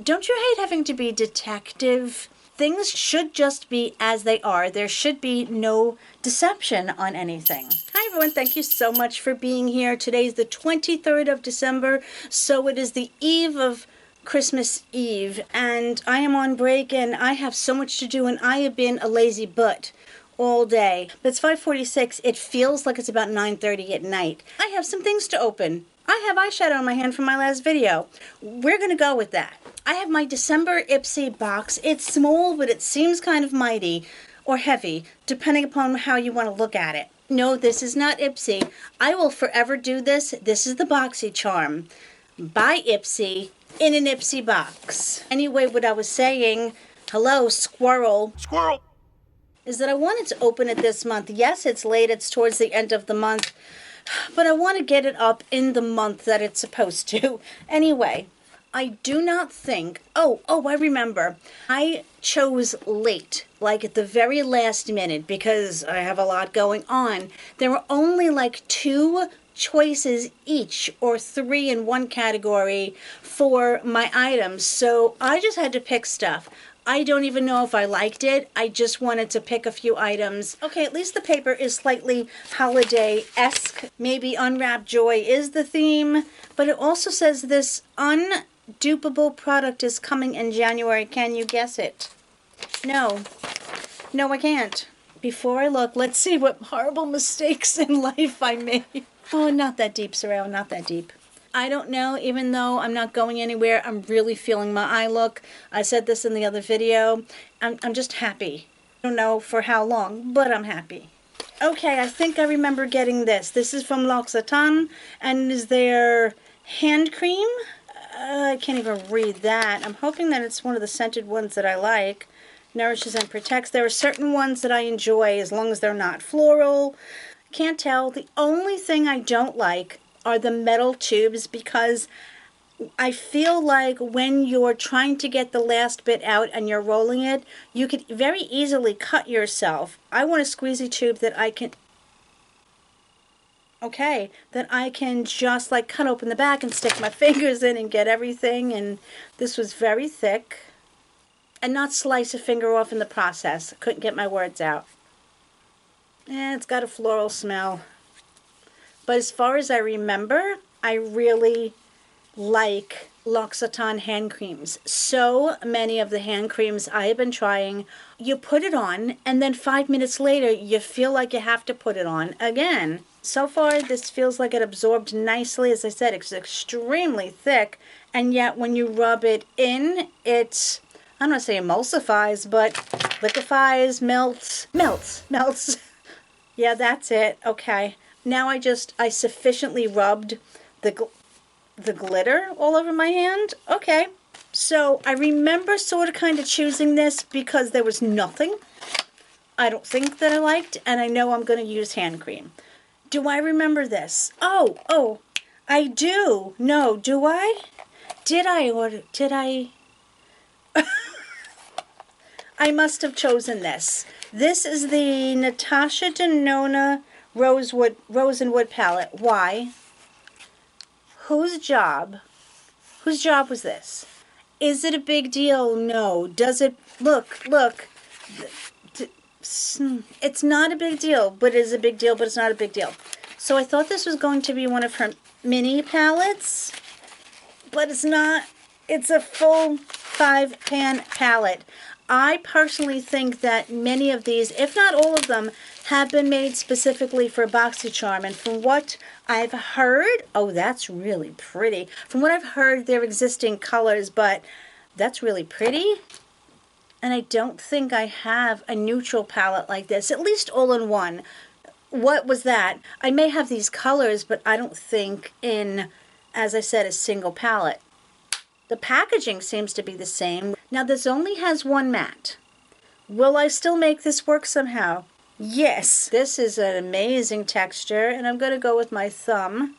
Don't you hate having to be detective? Things should just be as they are. There should be no deception on anything. Hi everyone, thank you so much for being here. Today's the 23rd of December, so it is the eve of Christmas Eve, and I am on break and I have so much to do, and I have been a lazy butt all day. But it's 5:46. It feels like it's about 9:30 at night. I have some things to open. I have eyeshadow on my hand from my last video. We're going to go with that. I have my December Ipsy box. It's small, but it seems kind of mighty or heavy, depending upon how you want to look at it. No, this is not Ipsy. I will forever do this. This is the Boxycharm by Ipsy in an Ipsy box. Anyway, what I was saying, hello, squirrel. Squirrel! Is that I wanted to open it this month. Yes, it's late. It's towards the end of the month. But I want to get it up in the month that it's supposed to. Anyway, I do not think... Oh, I remember. I chose late, like at the very last minute, because I have a lot going on. There were only like 2 choices each, or 3 in one category for my items. So I just had to pick stuff. I don't even know if I liked it. I just wanted to pick a few items. Okay, at least the paper is slightly holiday-esque. Maybe Unwrapped Joy is the theme. But it also says this undupable product is coming in January. Can you guess it? No. No, I can't. Before I look, let's see what horrible mistakes in life I made. Oh, not that deep, Serao, not that deep. I don't know, even though I'm not going anywhere, I'm really feeling my eye look. I said this in the other video. I'm just happy. I don't know for how long, but I'm happy. Okay, I think I remember getting this. This is from L'Occitane, and is their hand cream. I can't even read that. I'm hoping that it's one of the scented ones that I like. Nourishes and protects. There are certain ones that I enjoy as long as they're not floral. Can't tell. The only thing I don't like are the metal tubes, because I feel like when you're trying to get the last bit out and you're rolling it, you could very easily cut yourself. I want a squeezy tube that I can... Okay, that I can just like cut open the back and stick my fingers in and get everything. And this was very thick. And not slice a finger off in the process. I couldn't get my words out. And it's got a floral smell. But as far as I remember, I really like L'Occitane hand creams. So many of the hand creams I have been trying, you put it on, and then 5 minutes later, you feel like you have to put it on again. So far, this feels like it absorbed nicely. As I said, it's extremely thick, and yet when you rub it in, it's, I'm not saying emulsifies, but liquefies, melts. Yeah, that's it. Okay. Now I sufficiently rubbed the glitter all over my hand. Okay. So I remember sort of kind of choosing this because there was nothing I don't think that I liked, and I know I'm going to use hand cream. Do I remember this? Oh, I do. No, do I? Did I? I must have chosen this. This is the Natasha Denona Rose and Wood palette. Why? Whose job was this? Is it a big deal? No. Does it look? It's not a big deal, but it is a big deal, but it's not a big deal. So I thought this was going to be one of her mini palettes, but it's not. It's a full 5-pan palette. I personally think that many of these, if not all of them, have been made specifically for Boxycharm. And from what I've heard, oh, that's really pretty. From what I've heard, they're existing colors, but that's really pretty. And I don't think I have a neutral palette like this, at least all in one. What was that? I may have these colors, but I don't think in, as I said, a single palette. The packaging seems to be the same. Now this only has one matte. Will I still make this work somehow? Yes. This is an amazing texture, and I'm going to go with my thumb.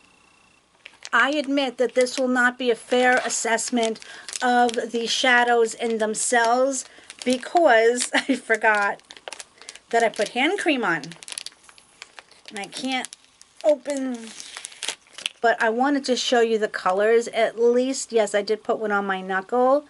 I admit that this will not be a fair assessment of the shadows in themselves because I forgot that I put hand cream on. And I can't open... But I wanted to show you the colors. At least, yes, I did put one on my knuckle.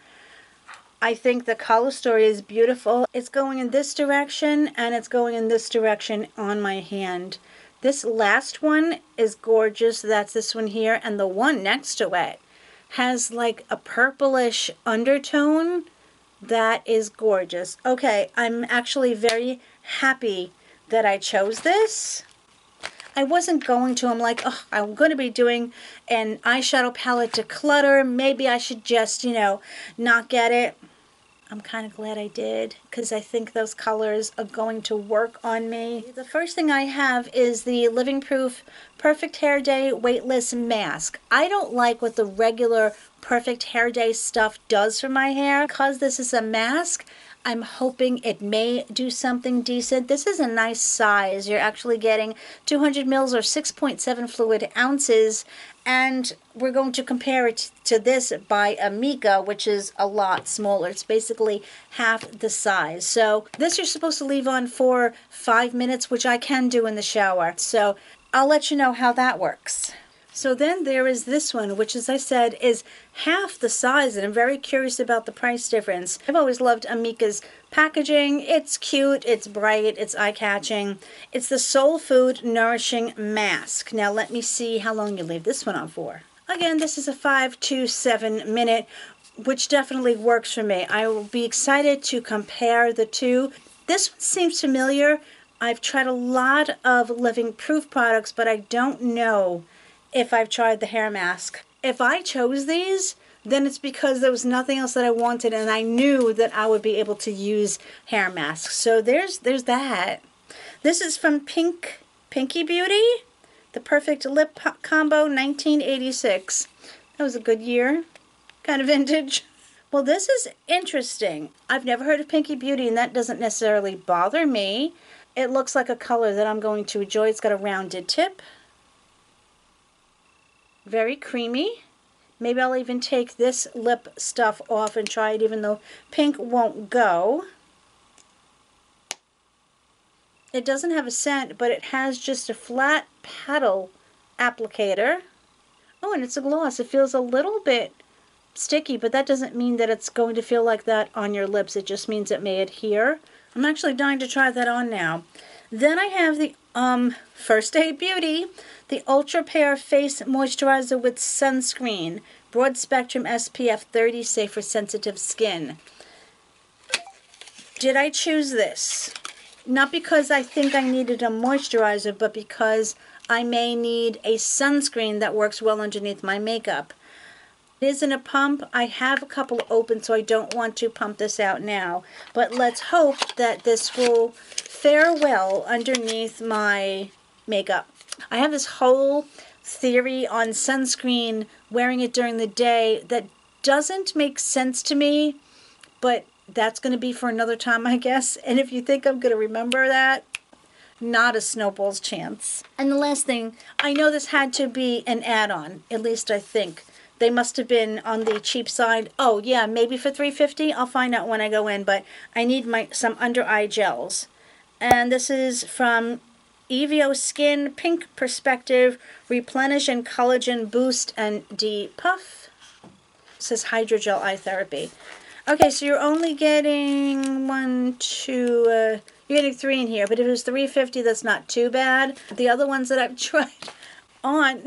I think the color story is beautiful. It's going in this direction and it's going in this direction on my hand. This last one is gorgeous. That's this one here. And the one next to it has like a purplish undertone. That is gorgeous. Okay, I'm actually very happy that I chose this. I wasn't going to. I'm like, oh, I'm going to be doing an eyeshadow palette declutter. Maybe I should just, you know, not get it. I'm kind of glad I did because I think those colors are going to work on me. The first thing I have is the Living Proof Perfect Hair Day Weightless Mask. I don't like what the regular Perfect Hair Day stuff does for my hair. Because this is a mask, I'm hoping it may do something decent. This is a nice size. You're actually getting 200 mils or 6.7 fluid ounces. And we're going to compare it to this by Amika, which is a lot smaller. It's basically half the size. So this you're supposed to leave on for 5 minutes, which I can do in the shower. So I'll let you know how that works. So then there is this one, which, as I said, is half the size, and I'm very curious about the price difference. I've always loved Amika's packaging. It's cute, it's bright, it's eye-catching. It's the Soul Food Nourishing Mask. Now let me see how long you leave this one on for. Again, this is a 5 to 7 minute, which definitely works for me. I will be excited to compare the two. This one seems familiar. I've tried a lot of Living Proof products, but I don't know if I've tried the hair mask. If I chose these, then it's because there was nothing else that I wanted and I knew that I would be able to use hair masks. So there's that. This is from Pinky Beauty, the Perfect Lip Combo 1986. That was a good year. Kind of vintage. Well, this is interesting. I've never heard of Pinky Beauty and that doesn't necessarily bother me. It looks like a color that I'm going to enjoy. It's got a rounded tip. Very creamy. Maybe I'll even take this lip stuff off and try it even though pink won't go. It doesn't have a scent, but it has just a flat paddle applicator. Oh, and it's a gloss. It feels a little bit sticky, but that doesn't mean that it's going to feel like that on your lips. It just means it may adhere. I'm actually dying to try that on now. Then I have the First Aid Beauty, the Ultra Pair Face Moisturizer with Sunscreen, Broad Spectrum SPF 30, safe for sensitive skin. Did I choose this? Not because I think I needed a moisturizer, but because I may need a sunscreen that works well underneath my makeup. It isn't a pump. I have a couple open, so I don't want to pump this out now. But let's hope that this will fare well underneath my makeup. I have this whole theory on sunscreen, wearing it during the day, that doesn't make sense to me, but that's going to be for another time, I guess. And if you think I'm going to remember that, not a snowball's chance. And the last thing, I know this had to be an add-on, at least I think. They must have been on the cheap side. Oh yeah, maybe for $3.50. I'll find out when I go in, but I need some under eye gels. And this is from Evio Skin Pink Perspective Replenish and Collagen Boost and Depuff. It says Hydrogel Eye Therapy. Okay, so you're only getting you're getting 3 in here, but if it was $3.50, that's not too bad. The other ones that I've tried on,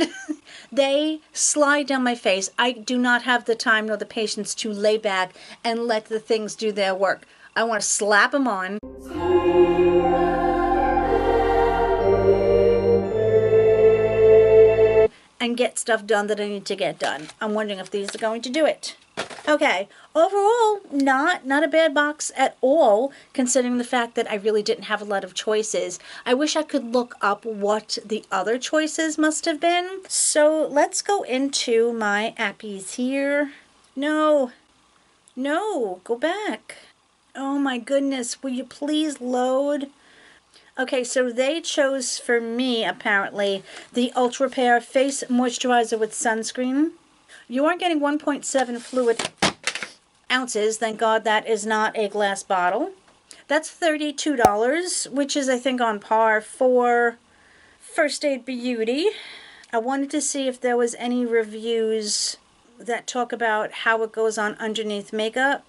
they slide down my face. I do not have the time nor the patience to lay back and let the things do their work. I want to slap them on. And get stuff done that I need to get done. I'm wondering if these are going to do it. Okay, overall, not a bad box at all, considering the fact that I really didn't have a lot of choices. I wish I could look up what the other choices must have been. So let's go into my appies here. No, go back. Oh my goodness, will you please load? Okay, so they chose for me, apparently, the Ultra Pair Face Moisturizer with Sunscreen. You are getting 1.7 fluid ounces. Thank God that is not a glass bottle. That's $32, which is, I think, on par for First Aid Beauty. I wanted to see if there was any reviews that talk about how it goes on underneath makeup.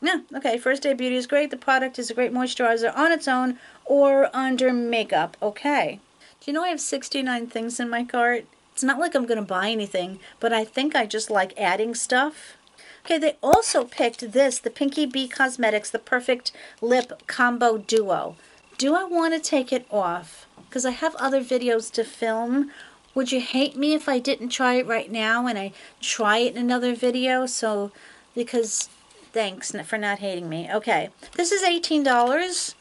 Yeah, okay. First Day Beauty is great. The product is a great moisturizer on its own or under makeup. Okay. Do you know I have 69 things in my cart? It's not like I'm going to buy anything, but I think I just like adding stuff. Okay, they also picked this, the Pinky Bee Cosmetics, the Perfect Lip Combo Duo. Do I want to take it off? Because I have other videos to film. Would you hate me if I didn't try it right now and I try it in another video? So, because, thanks for not hating me. Okay, this is $18.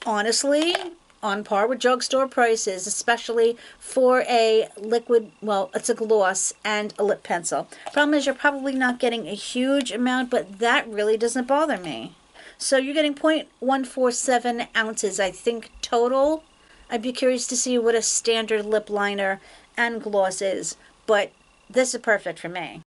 Honestly, on par with drugstore prices, especially for a liquid, well, it's a gloss and a lip pencil. Problem is you're probably not getting a huge amount, but that really doesn't bother me. So you're getting 0.147 ounces, I think, total. I'd be curious to see what a standard lip liner and gloss is, but this is perfect for me.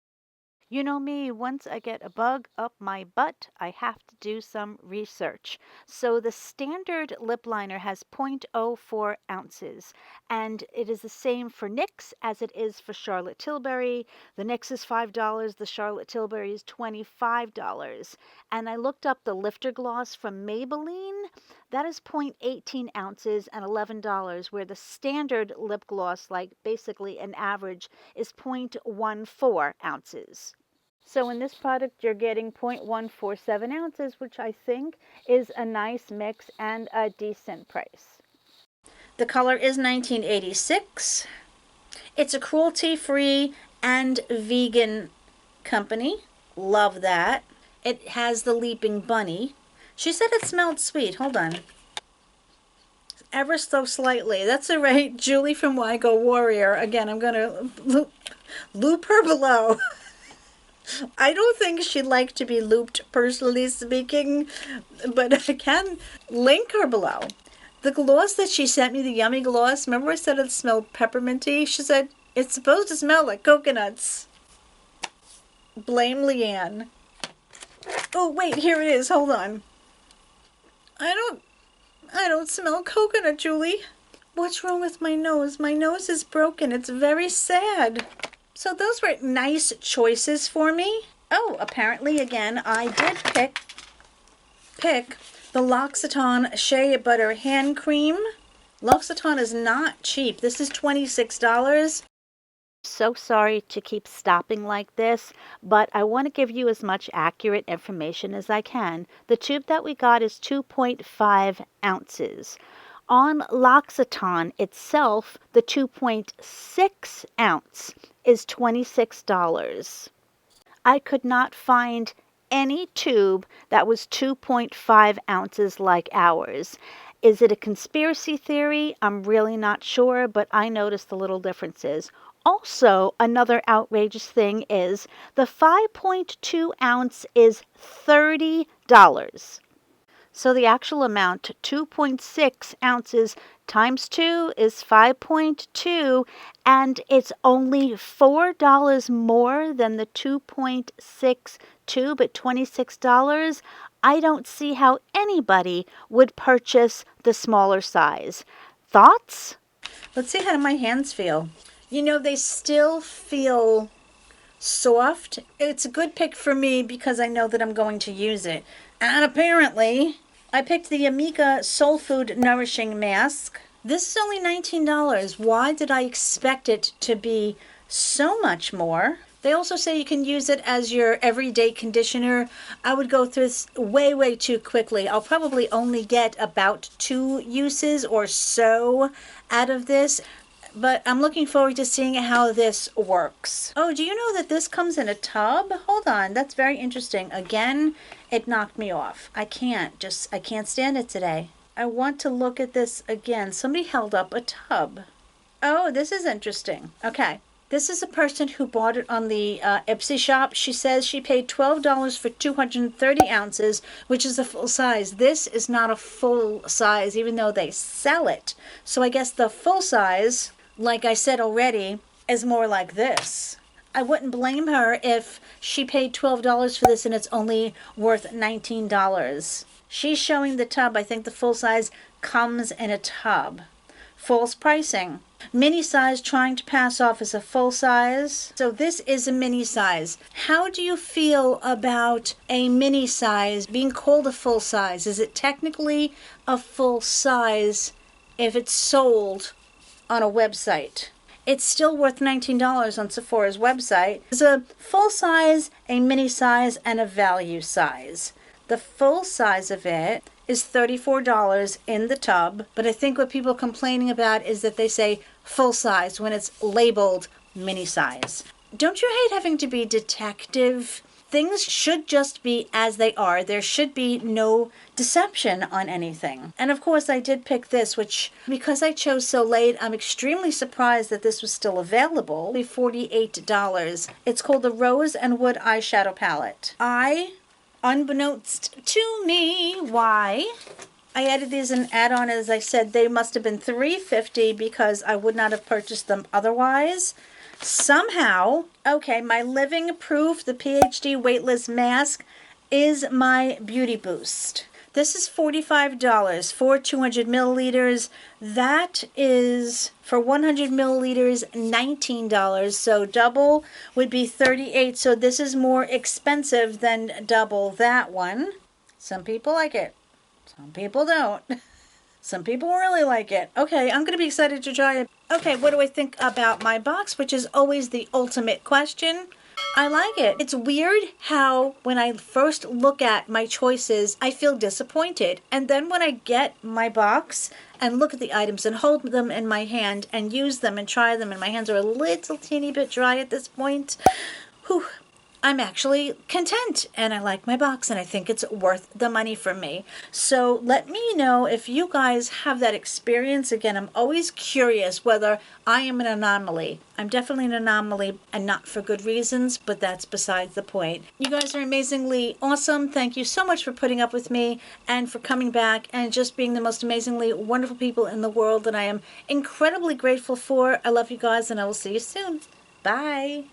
You know me, once I get a bug up my butt, I have to do some research. So the standard lip liner has 0.04 ounces, and it is the same for NYX as it is for Charlotte Tilbury. The NYX is $5, the Charlotte Tilbury is $25. And I looked up the lifter gloss from Maybelline. That is 0.18 ounces and $11, where the standard lip gloss, like basically an average, is 0.14 ounces. So in this product, you're getting 0.147 ounces, which I think is a nice mix and a decent price. The color is 1986. It's a cruelty-free and vegan company. Love that. It has the leaping bunny. She said it smelled sweet. Hold on. Ever so slightly. That's all right. Julie from Wygo Warrior. Again, I'm going to loop her below. I don't think she'd like to be looped, personally speaking, but I can link her below. The gloss that she sent me, the yummy gloss, remember I said it smelled pepperminty? She said, it's supposed to smell like coconuts. Blame Leann. Oh, wait, here it is. Hold on. I don't smell coconut, Julie. What's wrong with my nose? My nose is broken. It's very sad. So those were nice choices for me. Oh, apparently, again, I did pick the L'Occitane Shea Butter Hand Cream. L'Occitane is not cheap. This is $26. So sorry to keep stopping like this, but I want to give you as much accurate information as I can. The tube that we got is 2.5 ounces. On L'Occitane itself, the 2.6 ounce is $26. I could not find any tube that was 2.5 ounces like ours. Is it a conspiracy theory? I'm really not sure, but I noticed the little differences. Also, another outrageous thing is the 5.2 ounce is $30. So the actual amount, 2.6 ounces times 2 is 5.2, and it's only $4 more than the 2.6 tube at $26. I don't see how anybody would purchase the smaller size. Thoughts? Let's see how my hands feel. You know, they still feel soft. It's a good pick for me because I know that I'm going to use it. And apparently, I picked the Amica Soul Food Nourishing Mask. This is only $19. Why did I expect it to be so much more? They also say you can use it as your everyday conditioner. I would go through this way too quickly. I'll probably only get about 2 uses or so out of this. But I'm looking forward to seeing how this works. Oh, do you know that this comes in a tub? Hold on, that's very interesting. Again, it knocked me off. I can't stand it today. I want to look at this again. Somebody held up a tub. Oh, this is interesting. Okay. This is a person who bought it on the Ipsy shop. She says she paid $12 for 230 ounces, which is a full size. This is not a full size, even though they sell it. So I guess the full size, like I said already, is more like this. I wouldn't blame her if she paid $12 for this and it's only worth $19. She's showing the tub. I think the full size comes in a tub. False pricing. Mini size trying to pass off as a full size. So this is a mini size. How do you feel about a mini size being called a full size? Is it technically a full size if it's sold on a website? It's still worth $19 on Sephora's website. There's a full size, a mini size, and a value size. The full size of it is $34 in the tub, but I think what people are complaining about is that they say full size when it's labeled mini size. Don't you hate having to be detective? Things should just be as they are. There should be no deception on anything. And of course I did pick this, which because I chose so late, I'm extremely surprised that this was still available. $48. It's called the Rose and Wood Eyeshadow Palette. Unbeknownst to me, why? I added these in add-on. As I said, they must have been $3.50 because I would not have purchased them otherwise. Somehow, okay, my living proof, the PhD weightless mask, is my beauty boost. This is $45 for 200 milliliters. That is, for 100 milliliters, $19. So double would be $38. So this is more expensive than double that one. Some people like it. Some people don't. Some people really like it. Okay, I'm going to be excited to try it. Okay, what do I think about my box, which is always the ultimate question? I like it. It's weird how when I first look at my choices, I feel disappointed. And then when I get my box and look at the items and hold them in my hand and use them and try them, and my hands are a little teeny bit dry at this point, whew, I'm actually content and I like my box and I think it's worth the money for me. So let me know if you guys have that experience. Again, I'm always curious whether I am an anomaly. I'm definitely an anomaly and not for good reasons, but that's besides the point. You guys are amazingly awesome. Thank you so much for putting up with me and for coming back and just being the most amazingly wonderful people in the world that I am incredibly grateful for. I love you guys and I will see you soon. Bye.